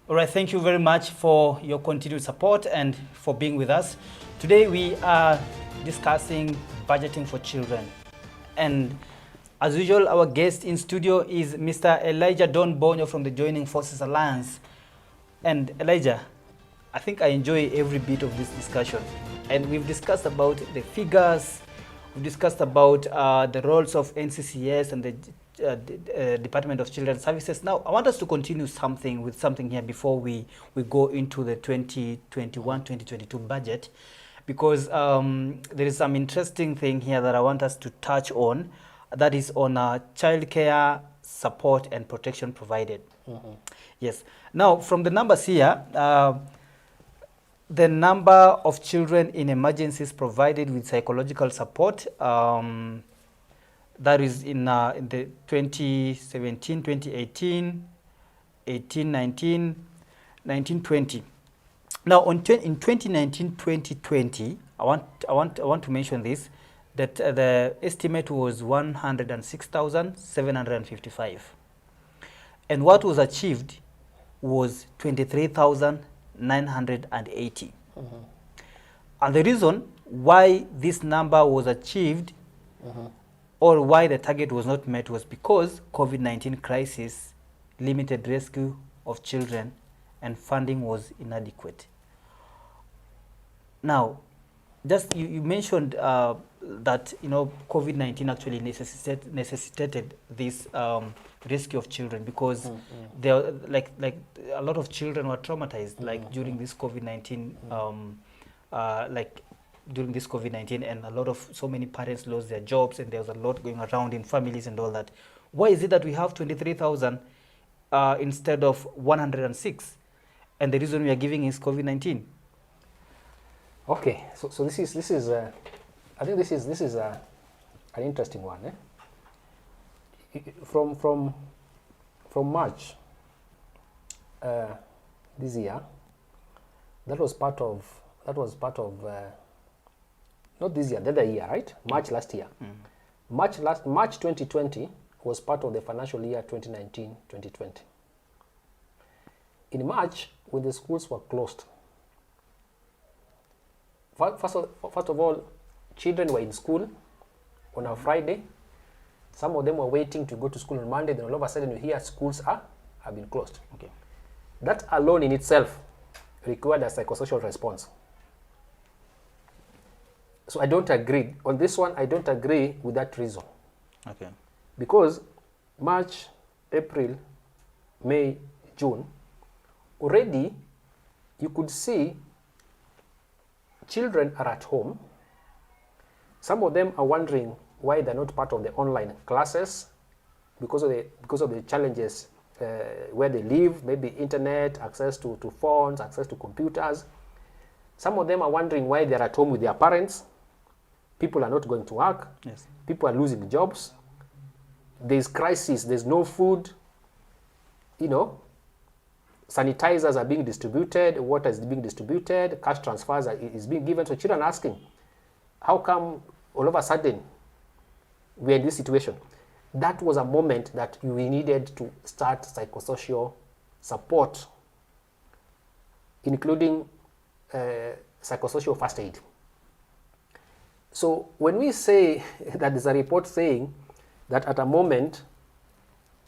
All right, thank you very much for your continued support and for being with us. Today we are discussing budgeting for children. And as usual, our guest in studio is Mr. Elijah Don Bonyo from the Joining Forces Alliance. And Elijah, I think I enjoy every bit of this discussion. And we've discussed about the figures, we've discussed about the roles of NCCS and the Department of Children's Services. Now, I want us to continue something here before we go into the 2021-2022 budget, because there is some interesting thing here that I want us to touch on, that is on childcare support and protection provided. Mm-hmm. Yes. Now, from the numbers here, the number of children in emergencies provided with psychological support, that is in the 2017, 2018, 18, 19, 19, 20. Now, in 2019, 2020, I want to mention this, that the estimate was 106,755. And what was achieved was 23,980. Mm-hmm. And the reason why this number was achieved, mm-hmm, or why the target was not met, was because COVID-19 crisis limited rescue of children and funding was inadequate. Now, just you mentioned that COVID-19 actually necessitated this rescue of children, because there like a lot of children were traumatized during this COVID-19 during this COVID-19, and so many parents lost their jobs, and there was a lot going around in families and all that. Why is it that we have 23,000 instead of 106? And the reason we are giving is COVID-19. Okay, so this is I think this is an interesting one. From March this year, that was part of not this year, the other year, right? March last year. March 2020 was part of the financial year 2019-2020. In March, when the schools were closed, first of all, children were in school on a Friday. Some of them were waiting to go to school on Monday. Then all of a sudden, you hear schools have been closed. Okay, that alone in itself required a psychosocial response. So I don't agree on this one. I don't agree with that reason. Okay, because March, April, May, June, already you could see children are at home. Some of them are wondering why they're not part of the online classes because of the challenges where they live, maybe internet, access to phones, access to computers. Some of them are wondering why they're at home with their parents. People are not going to work. Yes. People are losing jobs. There's crisis. There's no food. Sanitizers are being distributed. Water is being distributed. Cash transfers is being given. So children are asking, how come all of a sudden we're in this situation? That was a moment that we needed to start psychosocial support, including psychosocial first aid. So when we say that there's a report saying that at a moment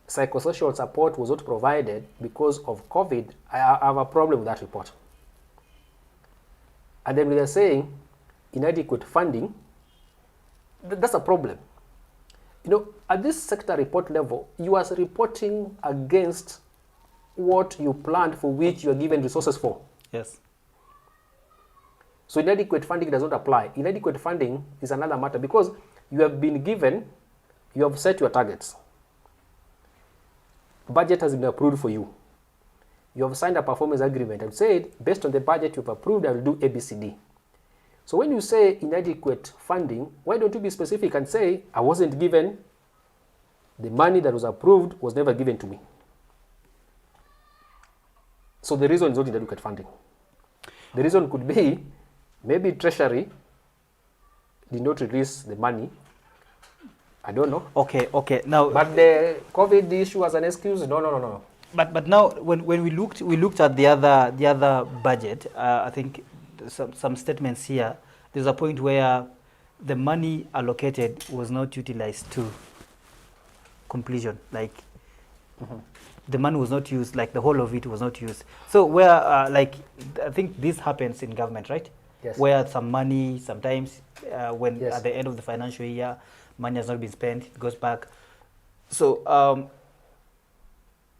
psychosocial support was not provided because of COVID, I have a problem with that report. And then we are saying inadequate funding, that's a problem. At this sector report level, you are reporting against what you planned, for which you are given resources for. Yes. So inadequate funding does not apply. Inadequate funding is another matter, because you have set your targets. Budget has been approved for you. You have signed a performance agreement and said, based on the budget you've approved, I will do ABCD. So when you say inadequate funding, why don't you be specific and say, I wasn't given, the money that was approved was never given to me. So the reason is not inadequate funding. The reason could be, maybe Treasury did not release the money. I don't know. Okay. Now, but the COVID issue as an excuse, no. But now when we looked at the other budget. I think some statements here. There's a point where the money allocated was not utilized to completion. Like the money was not used. Like the whole of it was not used. So where like I think this happens in government, right? Yes. Where some money sometimes when Yes. at the end of the financial year money has not been spent, it goes back. So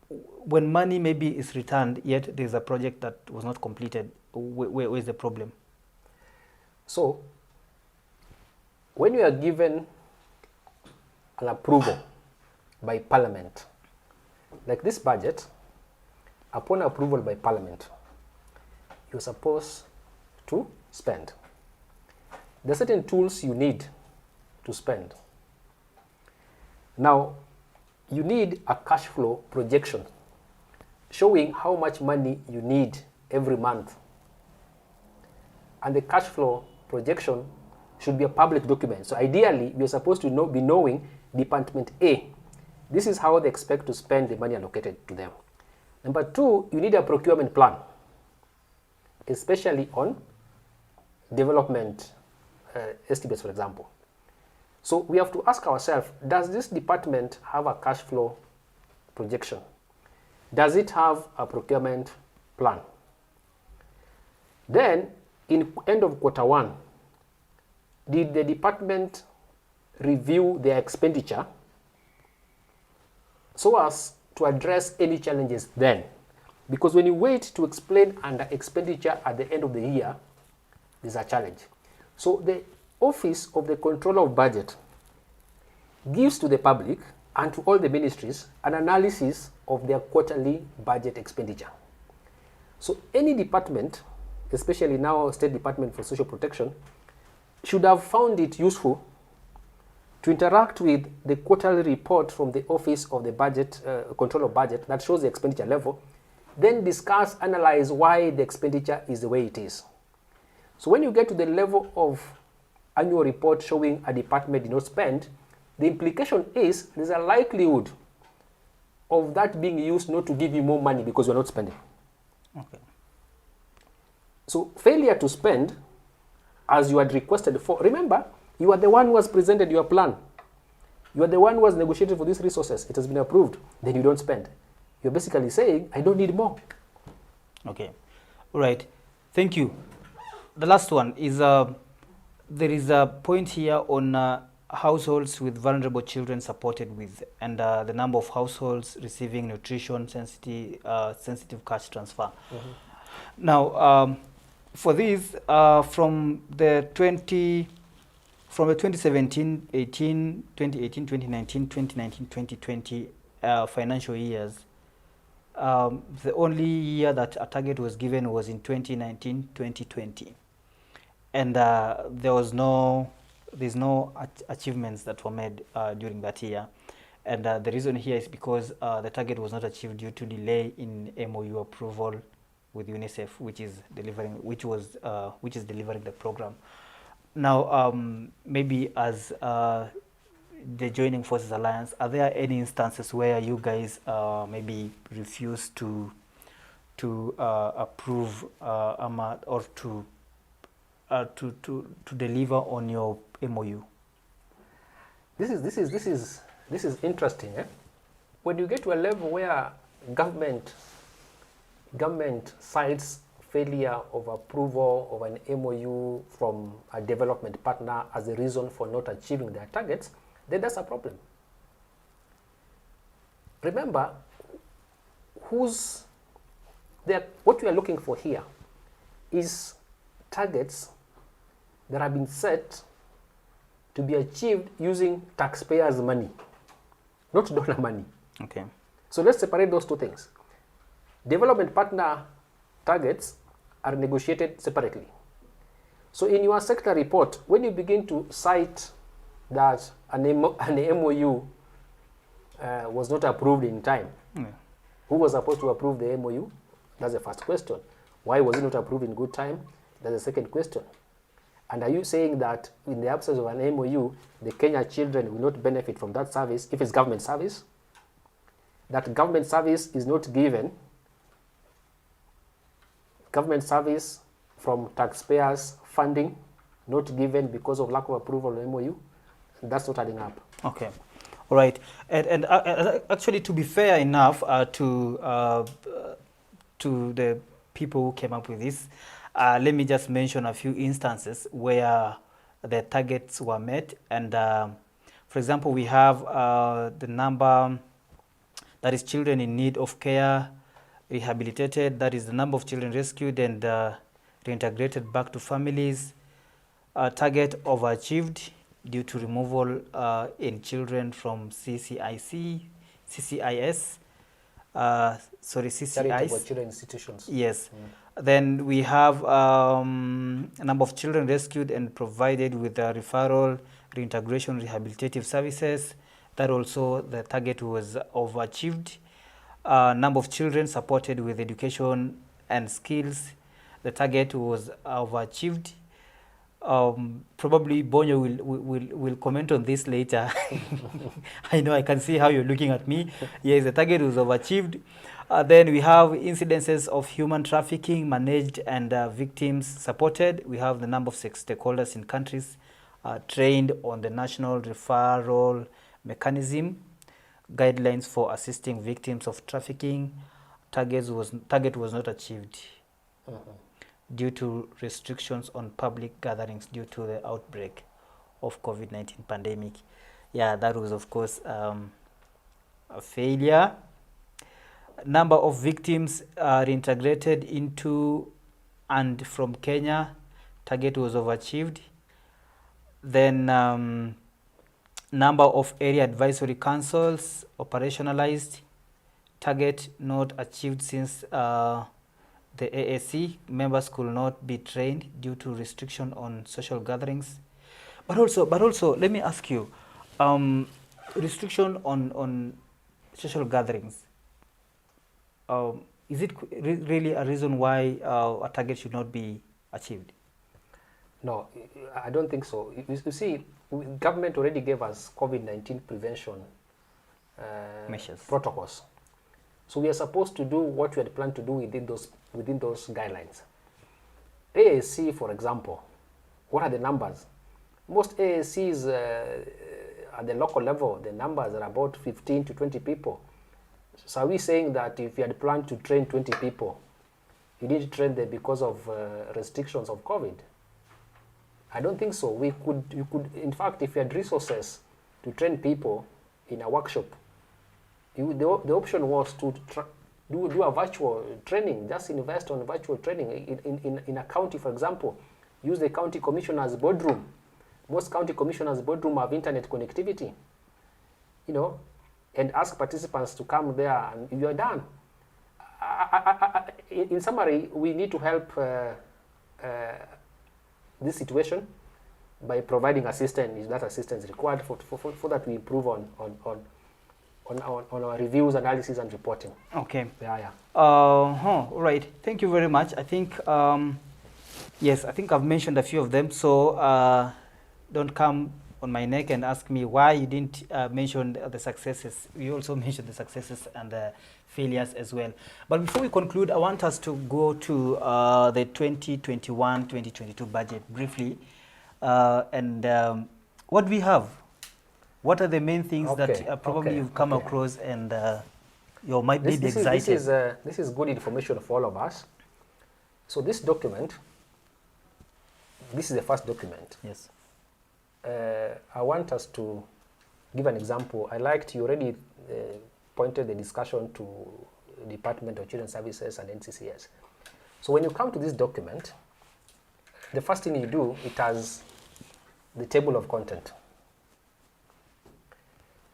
when money maybe is returned, yet there's a project that was not completed, where is the problem? So, when you are given an approval by Parliament, like this budget, upon approval by Parliament, you're supposed to spend. There are certain tools you need to spend. Now, you need a cash flow projection showing how much money you need every month. And the cash flow projection should be a public document. So ideally, you're supposed to be knowing Department A. This is how they expect to spend the money allocated to them. Number two, you need a procurement plan, especially on development estimates, for example. So we have to ask ourselves, does this department have a cash flow projection? Does it have a procurement plan? Then, in end of quarter one, did the department review their expenditure so as to address any challenges then? Because when you wait to explain under expenditure at the end of the year, there's a challenge. So the Office of the Controller of Budget gives to the public and to all the ministries an analysis of their quarterly budget expenditure. So any department, especially now State Department for Social Protection, should have found it useful to interact with the quarterly report from the Office of the Budget, Control of Budget that shows the expenditure level, then discuss, analyze why the expenditure is the way it is. So when you get to the level of annual report showing a department did not spend, the implication is there's a likelihood of that being used not to give you more money because you're not spending. Okay. So failure to spend as you had requested for, remember, you are the one who has presented your plan. You are the one who has negotiated for these resources. It has been approved. Then you don't spend. You're basically saying, I don't need more. Okay. All right. Thank you. The last one is there is a point here on households with vulnerable children supported with, and the number of households receiving nutrition sensitive cash transfer. Now, for this, from the 2017, 18, 2018, 2019, 2019, 2020 financial years, the only year that a target was given was in 2019, 2020. And there's no achievements that were made during that year. And the reason here is because the target was not achieved due to delay in MOU approval with UNICEF, which is delivering the program. Now, maybe as the Joining Forces Alliance, are there any instances where you guys maybe refuse to approve or to deliver on your MOU? This is interesting. When you get to a level where government cites failure of approval of an MOU from a development partner as a reason for not achieving their targets, then that's a problem. Remember, what we are looking for here is targets that have been set to be achieved using taxpayers' money, not donor money. Okay. So let's separate those two things. Development partner targets are negotiated separately. So in your sector report, when you begin to cite that an MOU was not approved in time, who was supposed to approve the MOU? That's the first question. Why was it not approved in good time? That's the second question. And are you saying that in the absence of an MOU, the Kenya children will not benefit from that service if it's government service? that government service is not given, government service from taxpayers funding not given because of lack of approval of MOU, that's not adding up. Okay. All right. And actually, to be fair enough to the people who came up with this, let me just mention a few instances where the targets were met. And for example, we have the number that is children in need of care rehabilitated, that is the number of children rescued and reintegrated back to families. Target overachieved due to removal in children from CCIS, Charitable children institutions. Yes. Then we have a number of children rescued and provided with referral, reintegration, rehabilitative services. That also the target was overachieved. Number of children supported with education and skills. The target was overachieved. Probably Bonyo will comment on this later. I know, I can see how you're looking at me. Yes, the target was overachieved. Then we have incidences of human trafficking managed and victims supported. We have the number of stakeholders in countries trained on the national referral mechanism, guidelines for assisting victims of trafficking. Target was not achieved due to restrictions on public gatherings due to the outbreak of COVID-19 pandemic. Yeah, that was of course a failure. Number of victims reintegrated into and from Kenya, target was overachieved. Then number of area advisory councils operationalized, target not achieved since the AAC members could not be trained due to restriction on social gatherings. But also, let me ask you, restriction on social gatherings, is it really a reason why a target should not be achieved? No, I don't think so. You see, government already gave us COVID-19 prevention measures, protocols. So we are supposed to do what we had planned to do within those guidelines. AAC, for example, what are the numbers? Most AACs at the local level, the numbers are about 15 to 20 people. So are we saying that if you had planned to train 20 people, you didn't train them because of restrictions of COVID? I don't think so. You could, in fact, if you had resources to train people in a workshop, the option was to do a virtual training, just invest on virtual training in a county, for example. Use the county commissioner's boardroom. Most county commissioners' boardroom have internet connectivity, you know, and ask participants to come there and you're done. In summary, we need to help this situation by providing assistance if that assistance is required for that we improve on our reviews, analysis, and reporting. Okay. Yeah. All right. Thank you very much. I think, yes, I think I've mentioned a few of them. So don't come on my neck and ask me why you didn't mention the successes. We also mentioned the successes and the failures as well. But before we conclude, I want us to go to the 2021-2022 budget briefly. What do we have? What are the main things that probably you've come across and you might be excited? This is good information for all of us. So this document, this is the first document. Yes. I want us to give an example. I liked you already pointed the discussion to Department of Children's Services and NCCS. So when you come to this document, the first thing you do, it has the table of content.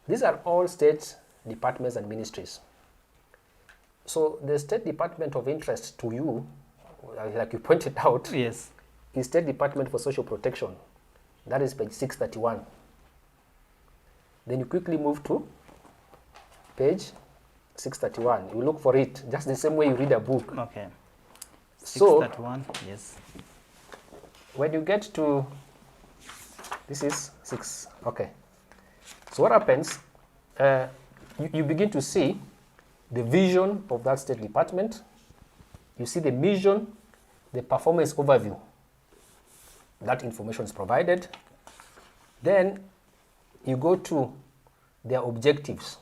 These are all state departments and ministries. So the State Department of interest to you, like you pointed out, yes, is State Department for Social Protection. That is page 631. Then you quickly move to page 631. You look for it, just the same way you read a book. Okay. 631, so, yes. When you get to, this is 6, okay. So what happens, you begin to see the vision of that state department. You see the mission, the performance overview. That information is provided. Then you go to their objectives.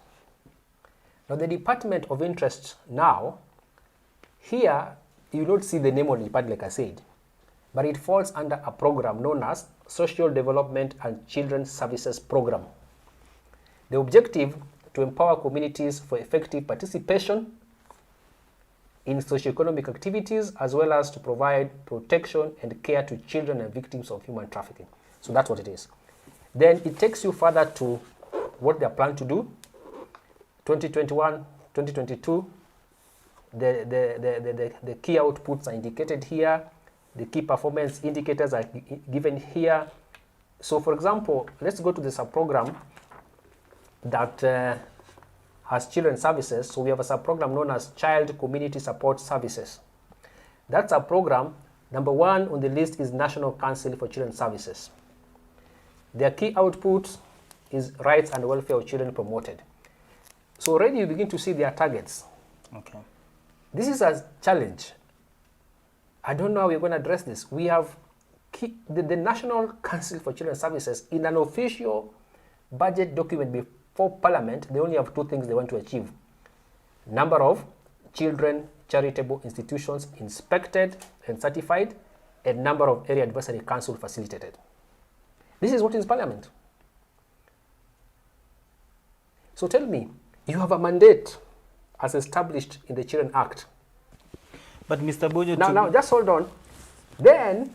Now the department of interest now, here you don't see the name of the department like I said, but it falls under a program known as Social Development and Children's Services Program. The objective to empower communities for effective participation in socioeconomic activities, as well as to provide protection and care to children and victims of human trafficking. So that's what it is. Then it takes you further to what they are planning to do. 2021, 2022, the key outputs are indicated here. The key performance indicators are given here. So for example, let's go to the sub-program that has children services. So we have a sub-program known as Child Community Support Services. That's a program. Number one on the list is National Council for Children Services. Their key output is rights and welfare of children promoted. So already you begin to see their targets. Okay. This is a challenge. I don't know how we're going to address this. We have the National Council for Children Services in an official budget document before Parliament. They only have two things they want to achieve: number of children charitable institutions inspected and certified, and number of area advisory council facilitated. This is what is Parliament. So tell me, you have a mandate as established in the Children Act. But Mr. Bojo, now just hold on. Then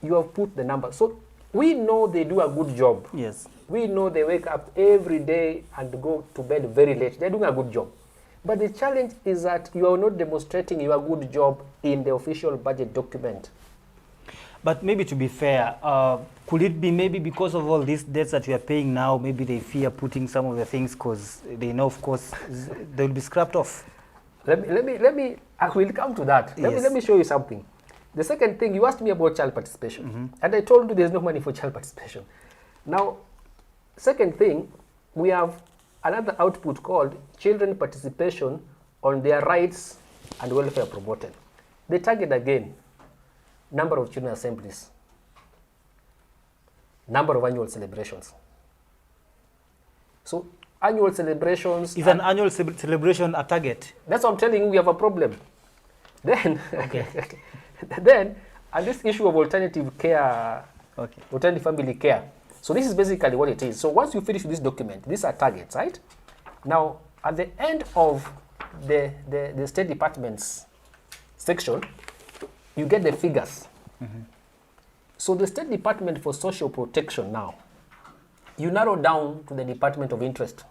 you have put the number. So we know they do a good job. Yes. We know they wake up every day and go to bed very late. They're doing a good job. But the challenge is that you are not demonstrating your good job in the official budget document. But maybe to be fair, could it be maybe because of all these debts that we are paying now, maybe they fear putting some of the things because they know, of course, they will be scrapped off? Let me, I will come to that. Let me show you something. The second thing, you asked me about child participation. And I told you there's no money for child participation. Now, second thing, we have another output called children participation on their rights and welfare promoted. They target again number of children assemblies, number of annual celebrations. So annual celebrations. Is an annual celebration a target? That's what I'm telling you, we have a problem. Then, okay. Then, and this issue of alternative care, alternative family care. So this is basically what it is. So once you finish this document, these are targets, right? Now, at the end of the State Department's section, you get the figures. So the State Department for Social Protection now, you narrow down to the Department of Interest.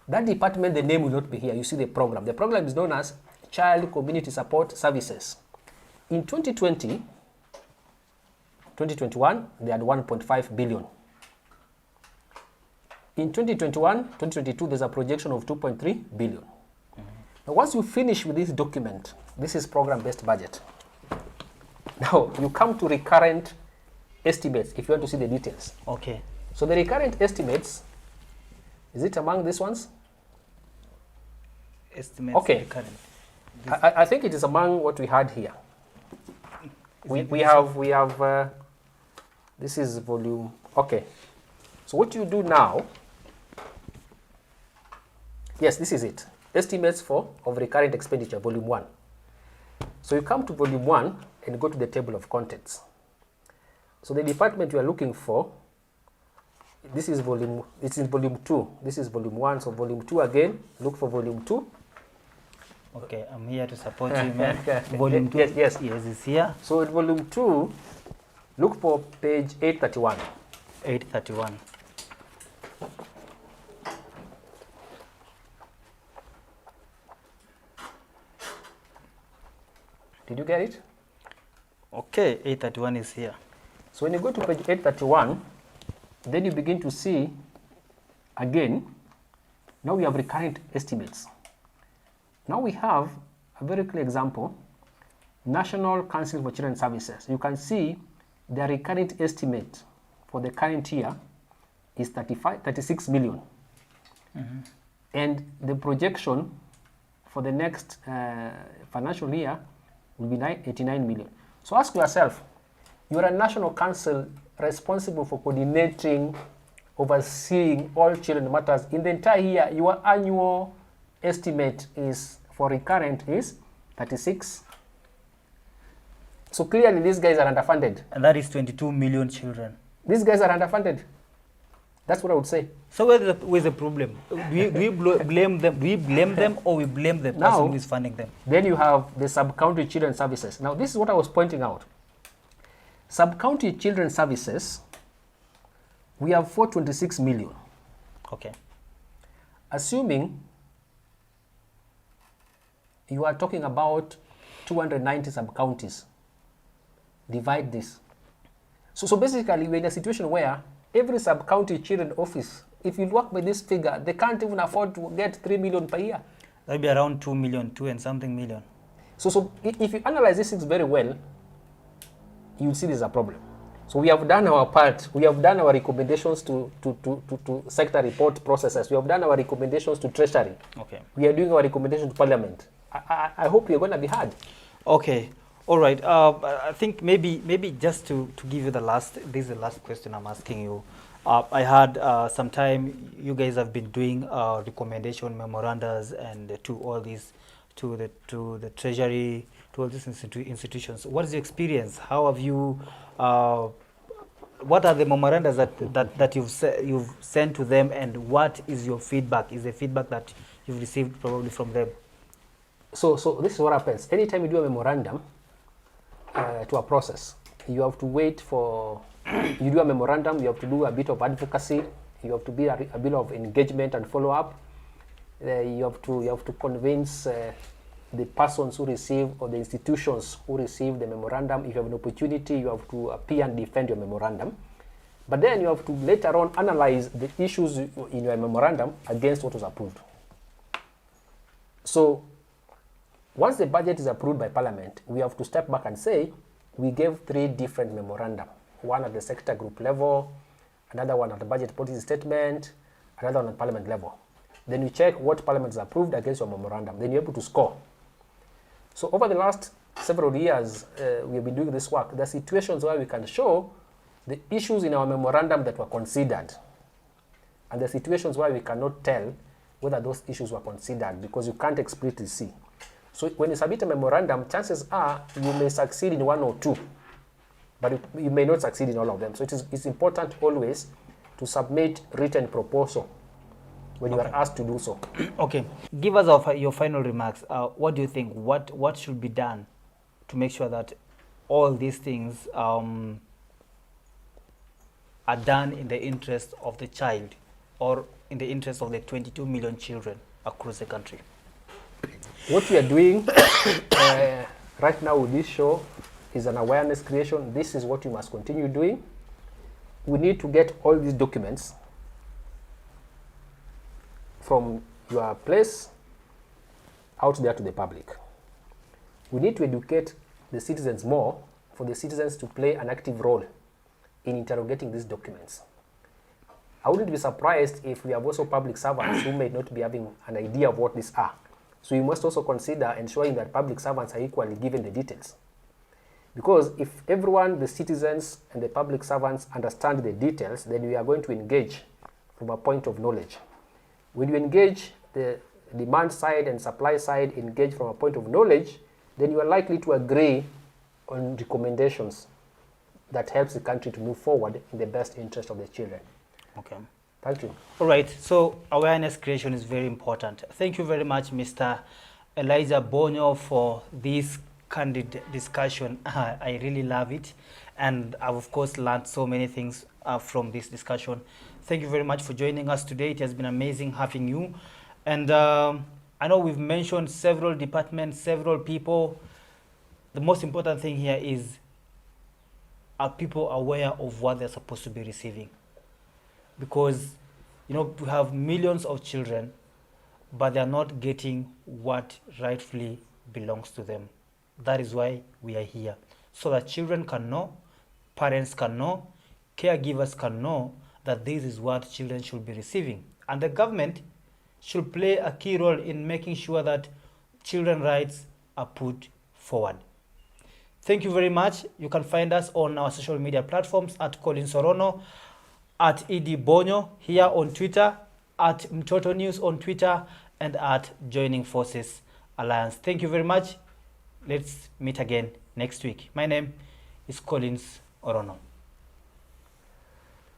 That department, the name will not be here. You see the program. The program is known as Child Community Support Services. In 2020, 2021, they had 1.5 billion. In 2021, 2022, there's a projection of 2.3 billion. Now, once you finish with this document, this is program-based budget. Now, you come to recurrent estimates if you want to see the details. Okay. So the recurrent estimates, is it among these ones? Estimates. Okay. Recurrent. I think it is among what we had here. We have this is volume. Okay. So what you do now, yes, this is it. Estimates of recurrent expenditure, volume 1. So you come to volume 1 and go to the table of contents. So the department you are looking for, this is volume, it's in volume 2. This is volume 1, so volume 2 again, look for volume 2. Okay, I'm here to support you, man. Volume 2. Yes, it's here. So in volume 2, look for page 831. 831. Did you get it? Okay, 831 is here. So when you go to page 831, then you begin to see, again, now we have recurrent estimates. Now we have a very clear example, National Council for Children Services. You can see the recurrent estimate for the current year is 36 million. And the projection for the next financial year will be 89 million. So ask yourself, you are a national council responsible for coordinating, overseeing all children matters. In the entire year, your annual estimate is for recurrent is 36. So clearly these guys are underfunded. And that is 22 million children. These guys are underfunded. That's what I would say. So where's the problem? Do we blame them? Do we blame them, or we blame the person who is funding them? Then you have the sub-county children services. Now this is what I was pointing out. Sub-county children services, we have 426 million. Okay. Assuming you are talking about 290 sub-counties, divide this. So basically we're in a situation where every sub-county children office, if you work by this figure, they can't even afford to get 3 million per year. That'll be around 2 million, 2 and something million. So if you analyze these things very well, you'll see there's a problem. So we have done our part. We have done our recommendations to sector report processes. We have done our recommendations to Treasury. Okay. We are doing our recommendations to Parliament. I hope you're going to be heard. Okay. All right. I think maybe just to give you this is the last question I'm asking you. I had some time you guys have been doing recommendation memorandums and to all these, to the Treasury, to all these institutions. What is your experience? How have you? What are the memorandums that you've sent to them, and what is your feedback? Is the feedback that you've received probably from them? So this is what happens. Anytime you do a memorandum to a process, you have to wait for. You do a memorandum. You have to do a bit of advocacy. You have to be a bit of engagement and follow up. You have to convince the persons who receive, or the institutions who receive the memorandum. If you have an opportunity, you have to appear and defend your memorandum. But then you have to later on analyze the issues in your memorandum against what was approved. So once the budget is approved by Parliament, we have to step back and say, we gave 3 different memorandum. One at the sector group level, another one at the budget policy statement, another one at Parliament level. Then you check what Parliament has approved against your memorandum. Then you're able to score. So over the last several years, we have been doing this work. There are situations where we can show the issues in our memorandum that were considered. And there are situations where we cannot tell whether those issues were considered because you can't explicitly see. So when you submit a memorandum, chances are you may succeed in 1 or 2, but you may not succeed in all of them. So it's important always to submit written proposal when you are asked to do so. Okay. Give us your final remarks. What do you think? What should be done to make sure that all these things are done in the interest of the child, or in the interest of the 22 million children across the country? What we are doing right now with this show is an awareness creation. This is what we must continue doing. We need to get all these documents from your place out there to the public. We need to educate the citizens more, for the citizens to play an active role in interrogating these documents. I wouldn't be surprised if we have also public servants who may not be having an idea of what these are. So you must also consider ensuring that public servants are equally given the details. Because if everyone, the citizens and the public servants, understand the details, then we are going to engage from a point of knowledge. When you engage the demand side and supply side, engage from a point of knowledge, then you are likely to agree on recommendations that helps the country to move forward in the best interest of the children. Okay. Thank you. All right. So awareness creation is very important. Thank you very much, Mr. Elijah Bonyo, for this candid discussion. I really love it. And I've, of course, learned so many things from this discussion. Thank you very much for joining us today. It has been amazing having you. And I know we've mentioned several departments, several people. The most important thing here is, are people aware of what they're supposed to be receiving? Because, you know, we have millions of children, but they're not getting what rightfully belongs to them. That is why we are here, so that children can know, parents can know, caregivers can know that this is what children should be receiving. And the government should play a key role in making sure that children's rights are put forward. Thank you very much. You can find us on our social media platforms at Colin Sorono, at Edi Bonyo here on Twitter, at Mtoto News on Twitter, and at Joining Forces Alliance. Thank you very much. Let's meet again next week. My name is Collins Orono.